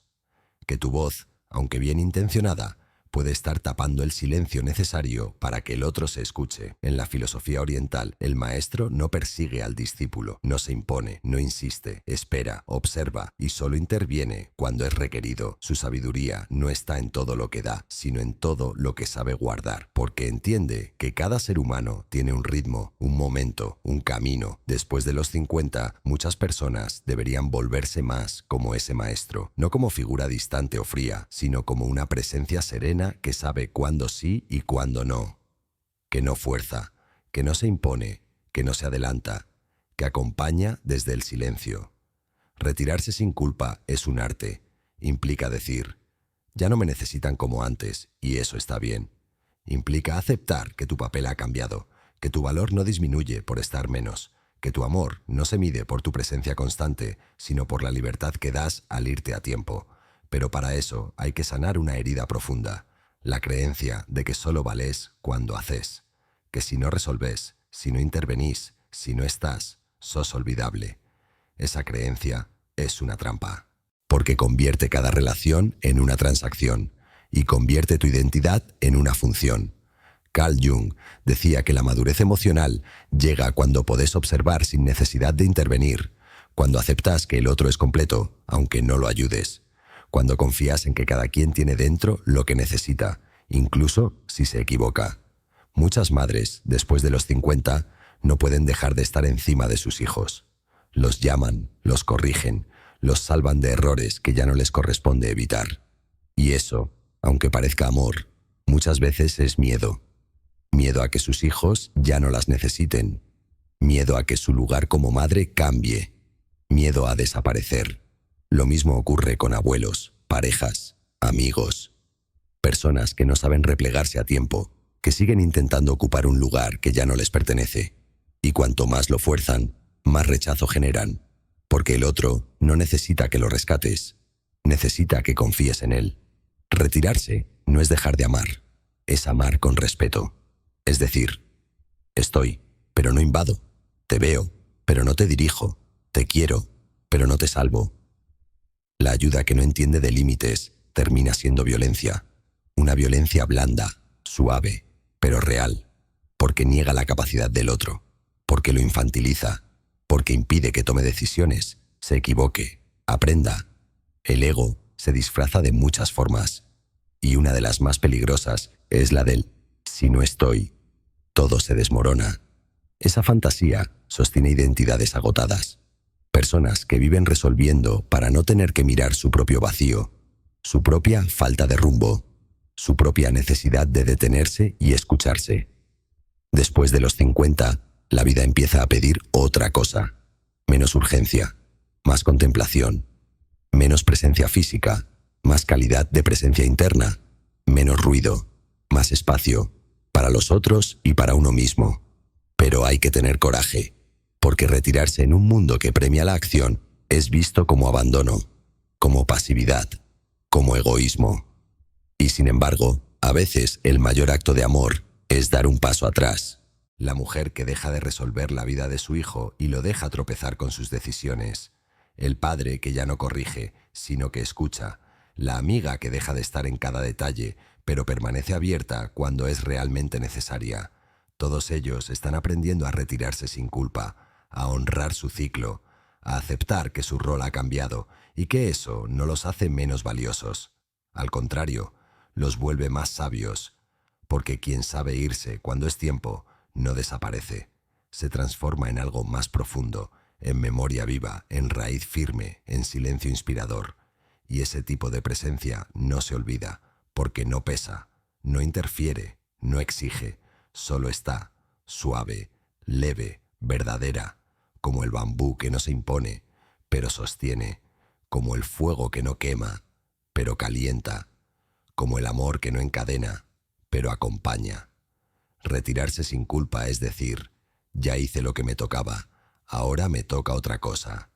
que tu voz, aunque bien intencionada, puede estar tapando el silencio necesario para que el otro se escuche. En la filosofía oriental, el maestro no persigue al discípulo, no se impone, no insiste, espera, observa y solo interviene cuando es requerido. Su sabiduría no está en todo lo que da, sino en todo lo que sabe guardar, porque entiende que cada ser humano tiene un ritmo, un momento, un camino. Después de los 50, muchas personas deberían volverse más como ese maestro, no como figura distante o fría, sino como una presencia serena que sabe cuándo sí y cuándo no, que no fuerza, que no se impone, que no se adelanta, que acompaña desde el silencio. Retirarse sin culpa es un arte, implica decir, ya no me necesitan como antes, y eso está bien. Implica aceptar que tu papel ha cambiado, que tu valor no disminuye por estar menos, que tu amor no se mide por tu presencia constante, sino por la libertad que das al irte a tiempo. Pero para eso hay que sanar una herida profunda, la creencia de que solo valés cuando haces, que si no resolvés, si no intervenís, si no estás, sos olvidable. Esa creencia es una trampa, porque convierte cada relación en una transacción y convierte tu identidad en una función. Carl Jung decía que la madurez emocional llega cuando podés observar sin necesidad de intervenir, cuando aceptas que el otro es completo, aunque no lo ayudes, cuando confías en que cada quien tiene dentro lo que necesita, incluso si se equivoca. Muchas madres, después de los 50, no pueden dejar de estar encima de sus hijos. los llaman, los corrigen, los salvan de errores que ya no les corresponde evitar. Y eso, aunque parezca amor, muchas veces es miedo. Miedo a que sus hijos ya no las necesiten. Miedo a que su lugar como madre cambie. Miedo a desaparecer. Lo mismo ocurre con abuelos, parejas, amigos. Personas que no saben replegarse a tiempo, que siguen intentando ocupar un lugar que ya no les pertenece. Y cuanto más lo fuerzan, más rechazo generan. Porque el otro no necesita que lo rescates. Necesita que confíes en él. Retirarse no es dejar de amar. Es amar con respeto. Es decir, estoy, pero no invado. Te veo, pero no te dirijo. Te quiero, pero no te salvo. La ayuda que no entiende de límites termina siendo violencia. Una violencia blanda, suave, pero real. Porque niega la capacidad del otro. Porque lo infantiliza. Porque impide que tome decisiones, se equivoque, aprenda. El ego se disfraza de muchas formas. Y una de las más peligrosas es la del «si no estoy, todo se desmorona». Esa fantasía sostiene identidades agotadas. Personas que viven resolviendo para no tener que mirar su propio vacío, su propia falta de rumbo, su propia necesidad de detenerse y escucharse. Después de los 50, la vida empieza a pedir otra cosa. Menos urgencia, más contemplación, menos presencia física, más calidad de presencia interna, menos ruido, más espacio, para los otros y para uno mismo. Pero hay que tener coraje, porque retirarse en un mundo que premia la acción es visto como abandono, como pasividad, como egoísmo. Y sin embargo, a veces el mayor acto de amor es dar un paso atrás. La mujer que deja de resolver la vida de su hijo y lo deja tropezar con sus decisiones. El padre que ya no corrige, sino que escucha. La amiga que deja de estar en cada detalle, pero permanece abierta cuando es realmente necesaria. Todos ellos están aprendiendo a retirarse sin culpa, a honrar su ciclo, a aceptar que su rol ha cambiado y que eso no los hace menos valiosos. Al contrario, los vuelve más sabios, porque quien sabe irse cuando es tiempo no desaparece, se transforma en algo más profundo, en memoria viva, en raíz firme, en silencio inspirador. Y ese tipo de presencia no se olvida, porque no pesa, no interfiere, no exige, solo está, suave, leve, verdadera, como el bambú que no se impone, pero sostiene, como el fuego que no quema, pero calienta, como el amor que no encadena, pero acompaña. Retirarse sin culpa es decir, ya hice lo que me tocaba, ahora me toca otra cosa,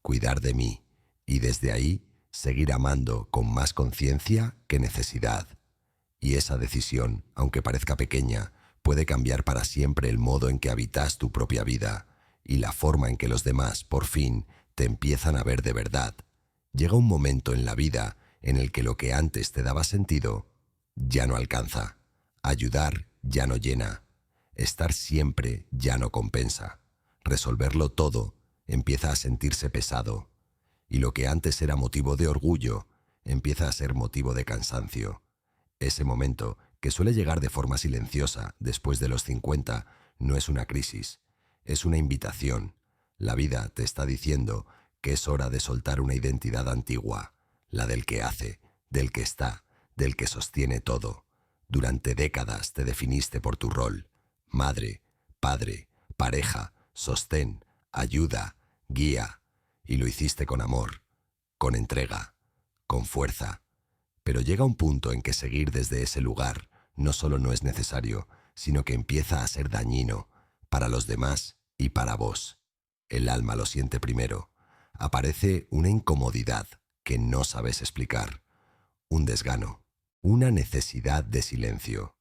cuidar de mí, y desde ahí seguir amando con más conciencia que necesidad. Y esa decisión, aunque parezca pequeña, puede cambiar para siempre el modo en que habitas tu propia vida y la forma en que los demás, por fin, te empiezan a ver de verdad. Llega un momento en la vida en el que lo que antes te daba sentido ya no alcanza. Ayudar ya no llena. Estar siempre ya no compensa. Resolverlo todo empieza a sentirse pesado. Y lo que antes era motivo de orgullo empieza a ser motivo de cansancio. Ese momento, que suele llegar de forma silenciosa después de los 50, no es una crisis, es una invitación. La vida te está diciendo que es hora de soltar una identidad antigua, la del que hace, del que está, del que sostiene todo. Durante décadas te definiste por tu rol: madre, padre, pareja, sostén, ayuda, guía. Y lo hiciste con amor, con entrega, con fuerza. Pero llega un punto en que seguir desde ese lugar no solo no es necesario, sino que empieza a ser dañino para los demás y para vos. El alma lo siente primero. Aparece una incomodidad que no sabes explicar, un desgano, una necesidad de silencio,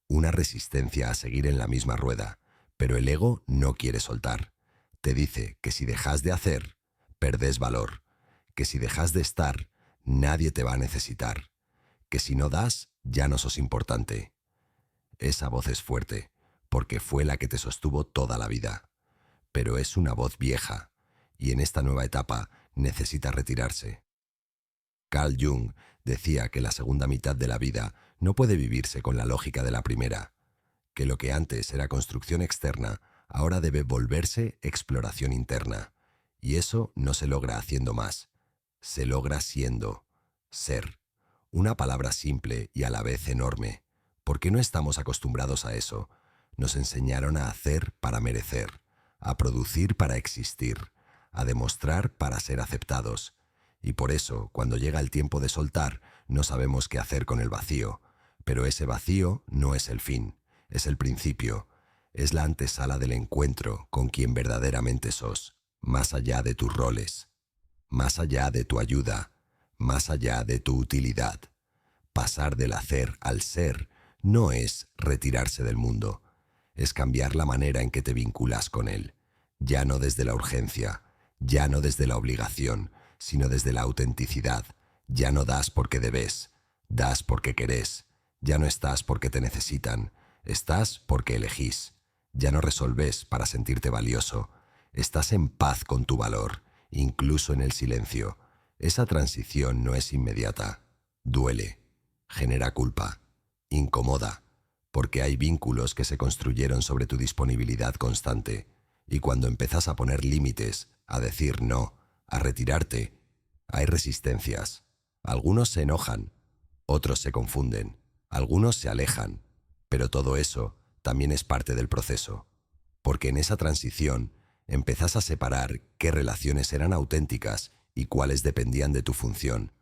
una resistencia a seguir en la misma rueda, pero el ego no quiere soltar. Te dice que si dejas de hacer, perdés valor, que si dejas de estar, nadie te va a necesitar, que si no das, ya no sos importante. Esa voz es fuerte, porque fue la que te sostuvo toda la vida, pero es una voz vieja, y en esta nueva etapa necesita retirarse. Carl Jung decía que la segunda mitad de la vida no puede vivirse con la lógica de la primera, que lo que antes era construcción externa, ahora debe volverse exploración interna, Y eso no se logra haciendo más. Se logra siendo. Ser. Una palabra simple y a la vez enorme. ¿Por qué no estamos acostumbrados a eso? Nos enseñaron a hacer para merecer, a producir para existir, a demostrar para ser aceptados. Y por eso, cuando llega el tiempo de soltar, no sabemos qué hacer con el vacío. Pero ese vacío no es el fin, es el principio, es la antesala del encuentro con quien verdaderamente sos, más allá de tus roles, más allá de tu ayuda, más allá de tu utilidad. Pasar del hacer al ser no es retirarse del mundo, es cambiar la manera en que te vinculas con él, ya no desde la urgencia, ya no desde la obligación, sino desde la autenticidad. Ya no das porque debes, das porque querés. Ya no estás porque te necesitan, estás porque elegís. Ya no resolves para sentirte valioso, estás en paz con tu valor, incluso en el silencio. Esa transición no es inmediata, duele, genera culpa, incomoda, porque hay vínculos que se construyeron sobre tu disponibilidad constante, y cuando empiezas a poner límites, a decir no, a retirarte, hay resistencias. Algunos se enojan, otros se confunden, algunos se alejan, pero todo eso también es parte del proceso, porque en esa transición empezás a separar qué relaciones eran auténticas y cuáles dependían de tu función,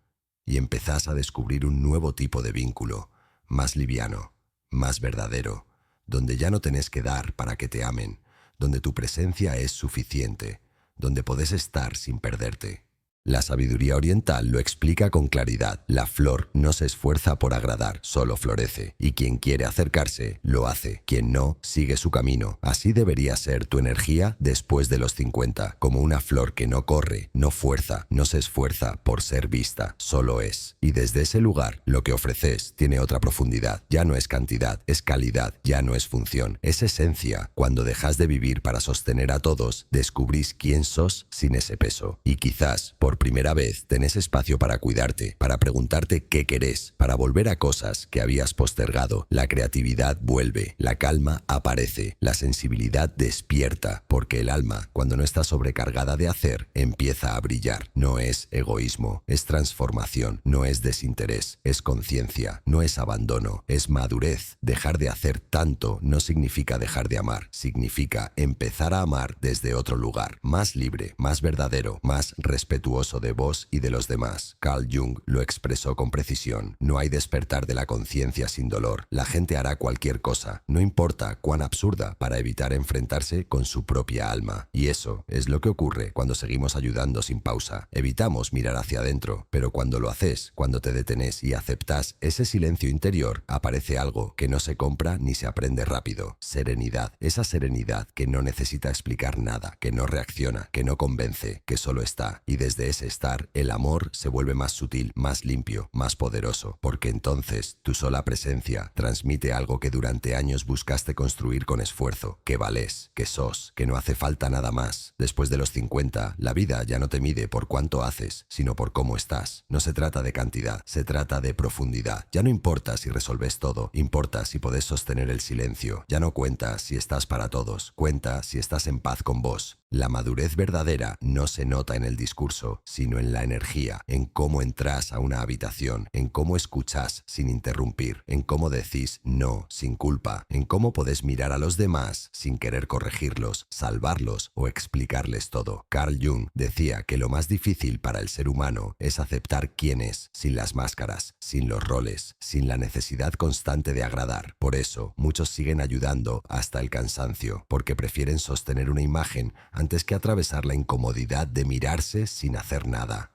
y empezás a descubrir un nuevo tipo de vínculo, más liviano, más verdadero, donde ya no tenés que dar para que te amen, donde tu presencia es suficiente, donde podés estar sin perderte. La sabiduría oriental lo explica con claridad. La flor no se esfuerza por agradar, solo florece. Y quien quiere acercarse, lo hace. Quien no, sigue su camino. Así debería ser tu energía después de los 50, como una flor que no corre, no fuerza, no se esfuerza por ser vista, solo es. Y desde ese lugar, lo que ofreces tiene otra profundidad. Ya no es cantidad, es calidad, ya no es función, es esencia. Cuando dejas de vivir para sostener a todos, descubrís quién sos sin ese peso. Y quizás, por primera vez, tenés espacio para cuidarte, para preguntarte qué querés, para volver a cosas que habías postergado. La creatividad vuelve, la calma aparece, la sensibilidad despierta, porque el alma, cuando no está sobrecargada de hacer, empieza a brillar. No es egoísmo, es transformación, no es desinterés, es conciencia, no es abandono, es madurez. Dejar de hacer tanto no significa dejar de amar, significa empezar a amar desde otro lugar, más libre, más verdadero, más respetuoso de vos y de los demás. Carl Jung lo expresó con precisión. No hay despertar de la conciencia sin dolor. La gente hará cualquier cosa, no importa cuán absurda, para evitar enfrentarse con su propia alma. Y eso es lo que ocurre cuando seguimos ayudando sin pausa. Evitamos mirar hacia adentro, pero cuando lo haces, cuando te detenés y aceptás ese silencio interior, aparece algo que no se compra ni se aprende rápido. Serenidad. Esa serenidad que no necesita explicar nada, que no reacciona, que no convence, que solo está. Y desde ese estar, el amor se vuelve más sutil, más limpio, más poderoso, porque entonces tu sola presencia transmite algo que durante años buscaste construir con esfuerzo, que valés, que sos, que no hace falta nada más. Después de los 50, la vida ya no te mide por cuánto haces, sino por cómo estás. No se trata de cantidad, se trata de profundidad. Ya no importa si resolves todo, importa si podés sostener el silencio. Ya no cuenta si estás para todos, cuenta si estás en paz con vos. La madurez verdadera no se nota en el discurso, sino en la energía, en cómo entras a una habitación, en cómo escuchás sin interrumpir, en cómo decís no sin culpa, en cómo podés mirar a los demás sin querer corregirlos, salvarlos o explicarles todo. Carl Jung decía que lo más difícil para el ser humano es aceptar quién es, sin las máscaras, sin los roles, sin la necesidad constante de agradar. Por eso, muchos siguen ayudando hasta el cansancio, porque prefieren sostener una imagen antes que atravesar la incomodidad de mirarse sin hacer nada.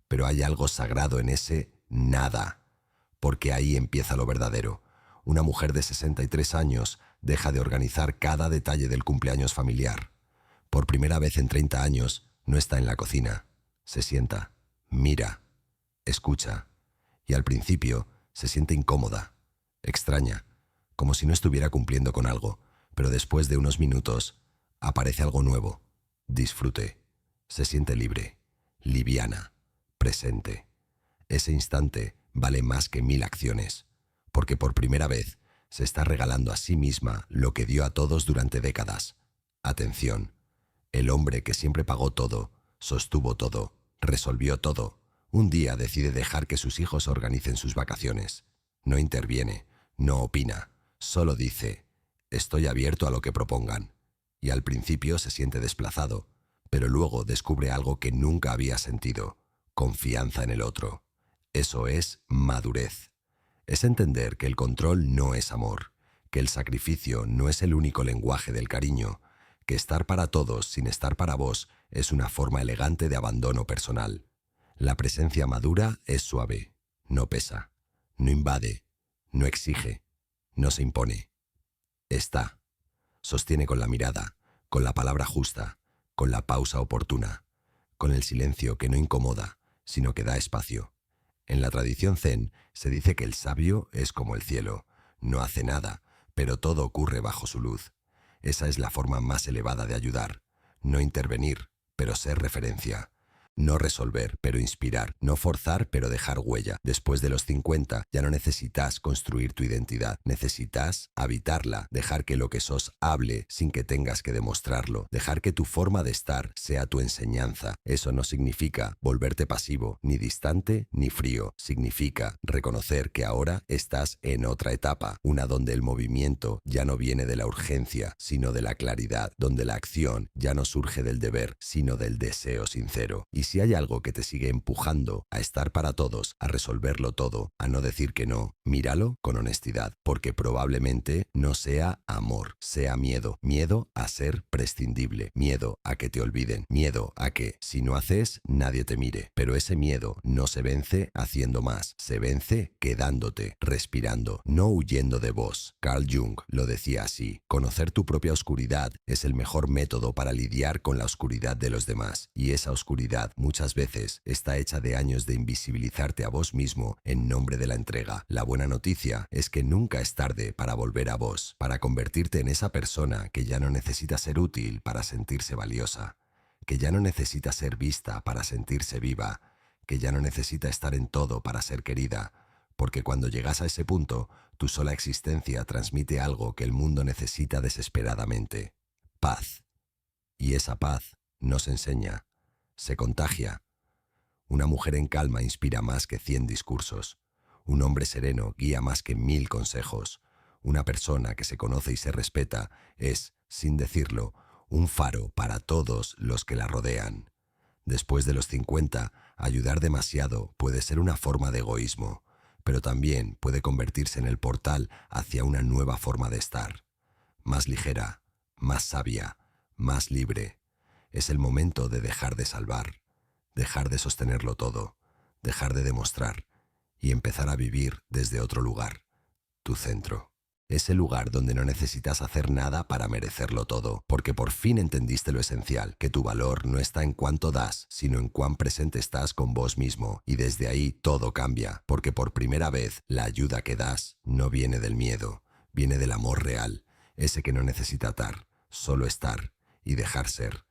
Pero hay algo sagrado en ese nada, porque ahí empieza lo verdadero. Una mujer de 63 años deja de organizar cada detalle del cumpleaños familiar. Por primera vez en 30 años, no está en la cocina. Se sienta, mira, escucha, y al principio se siente incómoda, extraña, como si no estuviera cumpliendo con algo, pero después de unos minutos aparece algo nuevo. Disfrute. Se siente libre, liviana, presente. Ese instante vale más que 1000 acciones, porque por primera vez se está regalando a sí misma lo que dio a todos durante décadas. Atención. El hombre que siempre pagó todo sostuvo todo, resolvió todo. Un día decide dejar que sus hijos organicen sus vacaciones. No interviene, no opina, solo dice, estoy abierto a lo que propongan. Y al principio se siente desplazado, pero luego descubre algo que nunca había sentido, confianza en el otro. Eso es madurez. Es entender que el control no es amor, que el sacrificio no es el único lenguaje del cariño, que estar para todos sin estar para vos es una forma elegante de abandono personal. La presencia madura es suave, no pesa, no invade, no exige, no se impone. Está. Sostiene con la mirada, con la palabra justa, con la pausa oportuna, con el silencio que no incomoda, sino que da espacio. En la tradición zen se dice que el sabio es como el cielo, no hace nada, pero todo ocurre bajo su luz. Esa es la forma más elevada de ayudar, no intervenir, pero ser referencia. No resolver, pero inspirar. No forzar, pero dejar huella. Después de los 50, ya no necesitas construir tu identidad. Necesitas habitarla. Dejar que lo que sos hable sin que tengas que demostrarlo. Dejar que tu forma de estar sea tu enseñanza. Eso no significa volverte pasivo, ni distante, ni frío. Significa reconocer que ahora estás en otra etapa. Una donde el movimiento ya no viene de la urgencia, sino de la claridad. Donde la acción ya no surge del deber, sino del deseo sincero. Y si hay algo que te sigue empujando a estar para todos, a resolverlo todo, a no decir que no, míralo con honestidad, porque probablemente no sea amor, sea miedo. Miedo a ser prescindible, miedo a que te olviden, miedo a que, si no haces, nadie te mire. Pero ese miedo no se vence haciendo más, se vence quedándote, respirando, no huyendo de vos. Carl Jung lo decía así: conocer tu propia oscuridad es el mejor método para lidiar con la oscuridad de los demás, y esa oscuridad muchas veces está hecha de años de invisibilizarte a vos mismo en nombre de la entrega. La buena noticia es que nunca es tarde para volver a vos, para convertirte en esa persona que ya no necesita ser útil para sentirse valiosa, que ya no necesita ser vista para sentirse viva, que ya no necesita estar en todo para ser querida, porque cuando llegas a ese punto, tu sola existencia transmite algo que el mundo necesita desesperadamente: paz. Y esa paz nos enseña, se contagia. Una mujer en calma inspira más que 100 discursos. Un hombre sereno guía más que 1000 consejos. Una persona que se conoce y se respeta es, sin decirlo, un faro para todos los que la rodean. Después de los 50, ayudar demasiado puede ser una forma de egoísmo, pero también puede convertirse en el portal hacia una nueva forma de estar. Más ligera, más sabia, más libre. Es el momento de dejar de salvar, dejar de sostenerlo todo, dejar de demostrar y empezar a vivir desde otro lugar, tu centro. Ese lugar donde no necesitas hacer nada para merecerlo todo, porque por fin entendiste lo esencial, que tu valor no está en cuánto das, sino en cuán presente estás con vos mismo, y desde ahí todo cambia, porque por primera vez la ayuda que das no viene del miedo, viene del amor real, ese que no necesita atar, solo estar y dejar ser.